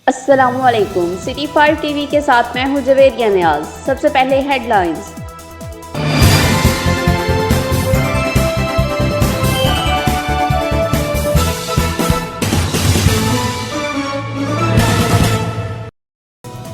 अस्सलामुअलैकुम। City 5 TV के साथ मैं हूं जवेरिया नियाज। सबसे पहले हेडलाइंस।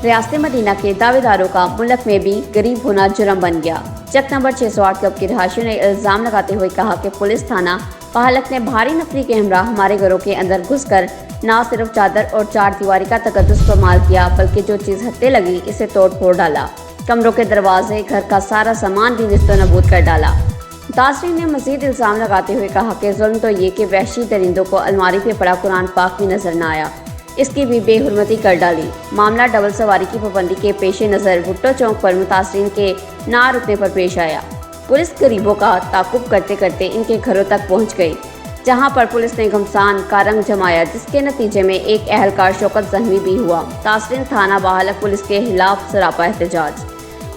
रियासत मदीना के दावेदारों का मुल्क में भी गरीब होना जुर्म बन गया। चक नंबर 608 क्लब के रहायशियों ने इल्ज़ाम लगाते हुए कहा कि पुलिस थाना पाहलक ने भारी नफरी के हमरा हमारे घरों के अंदर घुसकर न सिर्फ चादर और चार दीवारी का तकद्दुस इस्तेमाल किया, बल्कि जो चीज़ हत्थे लगी इसे तोड़ फोड़ डाला। कमरों के दरवाजे, घर का सारा सामान भी निस्त नबूद कर डाला। तासरीन ने मजीद इल्ज़ाम लगाते हुए कहा कि जुल्म तो ये कि वहशी दरिंदों को अलमारी पे पड़ा कुरान पाक भी नजर न आया, इसकी भी बेहुरमती कर डाली। मामला डबल सवारी की पाबंदी के पेश नज़र भुट्टो चौक पर मुतासरीन के ना रुकने पर पेश आया। पुलिस गरीबों का ताकुब करते करते इनके घरों तक पहुंच गई, जहां पर पुलिस ने घमसान का रंग जमाया, जिसके नतीजे में एक अहलकार शौकत जख्मी भी हुआ। तासरीन थाना बाहलक पुलिस के खिलाफ सरापा एहतजाज।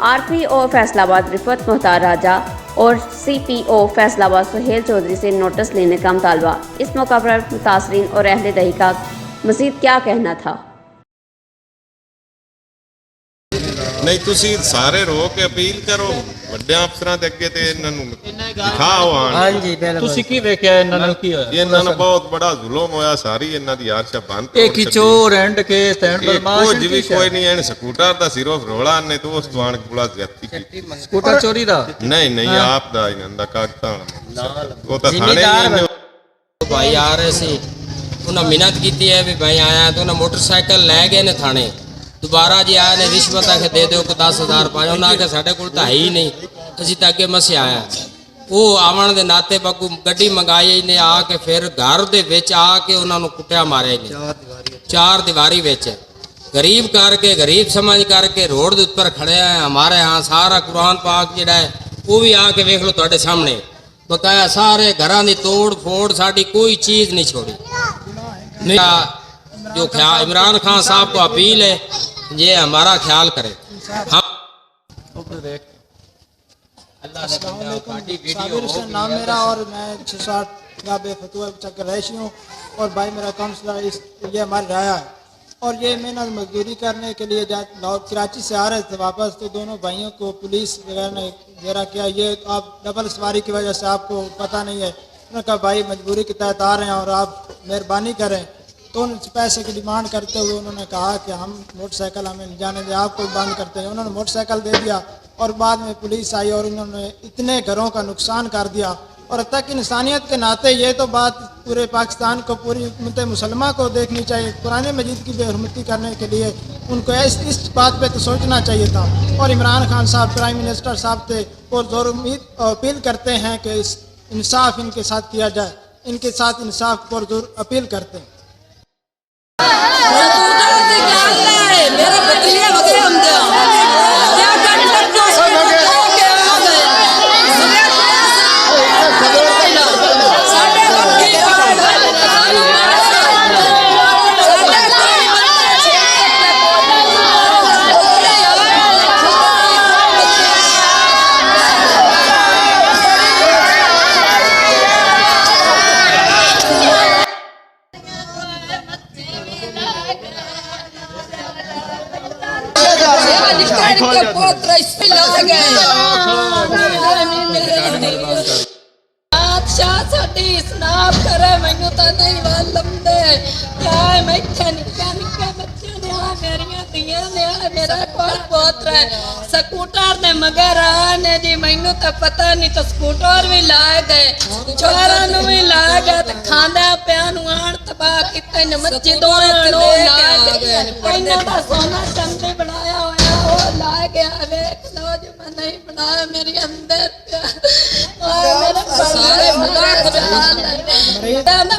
RPO फैसलाबाद रिफत मुख्तार राजा और CPO फैसलाबाद सुहेल चौधरी से नोटिस लेने का मुतालबा। इस मौका पर मुतासरीन और अहले दही का मजीद क्या कहना था? नहीं तुसी सारे रो के अपील करो ਵੱਡੇ ਅਫਸਰਾਂ ਦੇ ਅੱਗੇ ਤੇ ਇਹਨਾਂ ਨੂੰ ਦਿਖਾਓ ਆਣ। ਹਾਂਜੀ ਬਿਲਕੁਲ। ਤੁਸੀਂ ਕੀ ਵੇਖਿਆ ਇਹਨਾਂ ਨਾਲ ਕੀ ਹੋਇਆ? ਇਹਨਾਂ ਨੂੰ ਬਹੁਤ ਬੜਾ ਜ਼ੁਲਮ ਹੋਇਆ, ਸਾਰੀ ਇਹਨਾਂ ਦੀ ਆਰਸ਼ਾ ਬੰਦ ਇਹ ਕੀ ਚੋਰ ਐਂਡ ਕੇ ਸਟੈਂਡ ਬਦਮਾਸ਼ ਕੁਝ ਵੀ ਕੋਈ ਨਹੀਂ। ਇਹਨੇ ਸਕੂਟਰ ਦਾ ਸਿਰਫ ਰੋਲਾ ਨੇ ਤੋਂ ਉਸ ਤੋਂ ਆਣ ਕੋਲਾ ਜ਼ਿਆਦਤੀ ਕੀਤੀ। ਸਕੂਟਰ ਚੋਰੀ ਦਾ ਨਹੀਂ ਆਪ ਦਾ ਇਹਨਾਂ ਦਾ ਕਾਗਜ਼ਾਂ ਉਹ ਤਾਂ ਥਾਣੇ ਹੀ ਭਾਈ ਆ ਰਹੇ ਸੀ, ਉਹਨਾਂ ਮਿਹਨਤ ਕੀਤੀ ਹੈ ਵੀ ਭਾਈ ਆਇਆ ਤਾਂ ਉਹਨਾਂ ਮੋਟਰਸਾਈਕਲ ਲੈ ਗਏ ਨੇ ਥਾਣੇ। ਦੁਬਾਰਾ ਜੀ ਆਇਆ ਨੇ ਰਿਸ਼ਵਤ ਆ ਕੇ ਦੇ ਦਿਓ ਕਿ 10,000 ਪਾਏ। ਉਹਨਾਂ ਆਖਿਆ ਸਾਡੇ ਕੋਲ ਤਾਂ ਹੈ ਹੀ ਨਹੀਂ, ਅਸੀਂ ਤਾਂ ਅੱਗੇ ਮਸੇ ਆਇਆ। ਉਹ ਆਵਣ ਦੇ ਨਾਤੇ ਬਾਕੂ ਗੱਡੀ ਮੰਗਾਈ ਨੇ, ਆ ਕੇ ਫਿਰ ਘਰ ਦੇ ਵਿੱਚ ਆ ਕੇ ਉਹਨਾਂ ਨੂੰ ਕੁੱਟਿਆ ਮਾਰਿਆ ਨੇ ਚਾਰ ਦੀਵਾਰੀ ਵਿੱਚ। ਗਰੀਬ ਕਰਕੇ ਗਰੀਬ ਸਮਝ ਕਰਕੇ ਰੋਡ ਦੇ ਉੱਪਰ ਖੜਿਆ ਹੈ। ਹਮਾਰੇ यहाँ ਸਾਰਾ ਕੁਰਾਨ ਪਾਕ ਜਿਹੜਾ ਹੈ ਉਹ ਵੀ ਆ ਕੇ ਵੇਖ ਲਓ ਤੁਹਾਡੇ ਸਾਹਮਣੇ ਬਕਾਇਆ। ਸਾਰੇ ਘਰਾਂ ਦੀ ਤੋੜ ਫੋੜ, ਸਾਡੀ ਕੋਈ चीज़ नहीं छोड़ी। जो इमरान खान साहब को अपील है ये हमारा ख्याल करें। हम नाम मेरा और मैं 660 गाबे फतुआ चक्कर रैशी हूँ और भाई मेरा काउंसलर ये हमारी राया है। और ये मेहनत मजदूरी करने के लिए कराची से आ रहे थे वापस, तो दोनों भाइयों को पुलिस वगैरह ने घेरा किया। ये आप डबल सवारी की वजह से आपको पता नहीं है। उन्होंने कहा भाई मजबूरी के तहत आ रहे हैं और आप मेहरबानी करें। तो उन पैसे की डिमांड करते हुए उन्होंने कहा कि हम मोटरसाइकिल हमें जाने दें, आपको बंद करते हैं। उन्होंने मोटरसाइकिल दे दिया और बाद में पुलिस आई और इन्होंने इतने घरों का नुकसान कर दिया। और तक इंसानियत के नाते ये तो बात पूरे पाकिस्तान को, पूरी उम्मत मुसलमान को देखनी चाहिए। कुरान मजीद की बेहरमती करने के लिए उनको इस बात पे तो सोचना चाहिए था। और इमरान खान साहब प्राइम मिनिस्टर साहब थे और ज़ोर उम्मीद अपील करते हैं कि इस इंसाफ इनके साथ किया जाए, इनके साथ इंसाफ पर ज़ोर अपील करते हैं। स्कूटर ने मगर आने जी मैनू तो पता नहीं, तो स्कूटर भी ला गए, चोरों भी ला गए, तो खांदा पिया आन तबाह किते ने मस्जिदों सोना चंदी बनाया होया वो ला गया। वेख लो जो मैं नहीं बनाया मेरी अंदर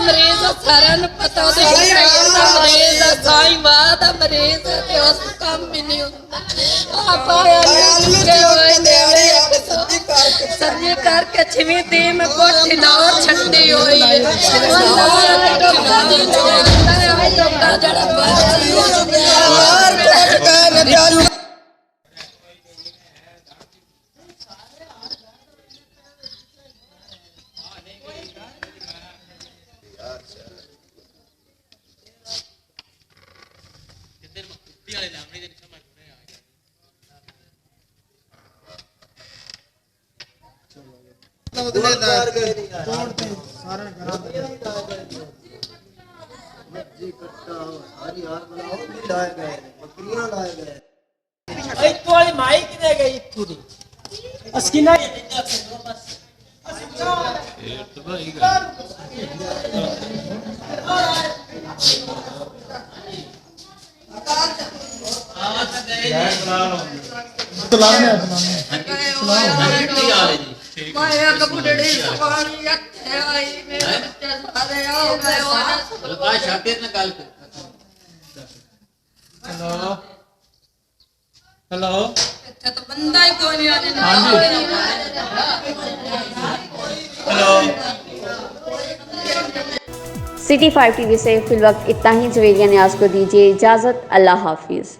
मरीज सारे पता मरीज साई बात मरीज कम भी नहीं सर्दी करके छिवी दी में कोठी लाओ छंडी हुई ਤੋੜਤੇ ਸਾਰਿਆਂ ਨੇ ਘਰਾਂ ਦੇ ਇੱਕ ਵਾਲੀ ਮਾਈ ਕਿਨੇ ਗਈ ਇੱਥੋਂ ਦੀ ਅਸਕਿਨਾ ਮਾਇਆ ਕਬੂੜੜੀ ਸਵਾਲੀ ਅੱਖੇ ਆਈ ਮੇਰੇ ਬੱਚੇ ਸਾਰੇ ਆਓ ਗਏ ਉਹਨਾਂ ਸ਼ਾਕਿਰ ਨਾਲ ਗੱਲ ਕਰ ਹੈਲੋ ਇੱਥੇ ਤਾਂ ਬੰਦਾ ਹੀ ਕੋਈ ਨਹੀਂ ਆਨੇ ਨਾ सिटी 5 टीवी से फिलवक्त इतना ही। जवेरिया न्याज को दीजिए इजाज़त। अल्लाह हाफिज़।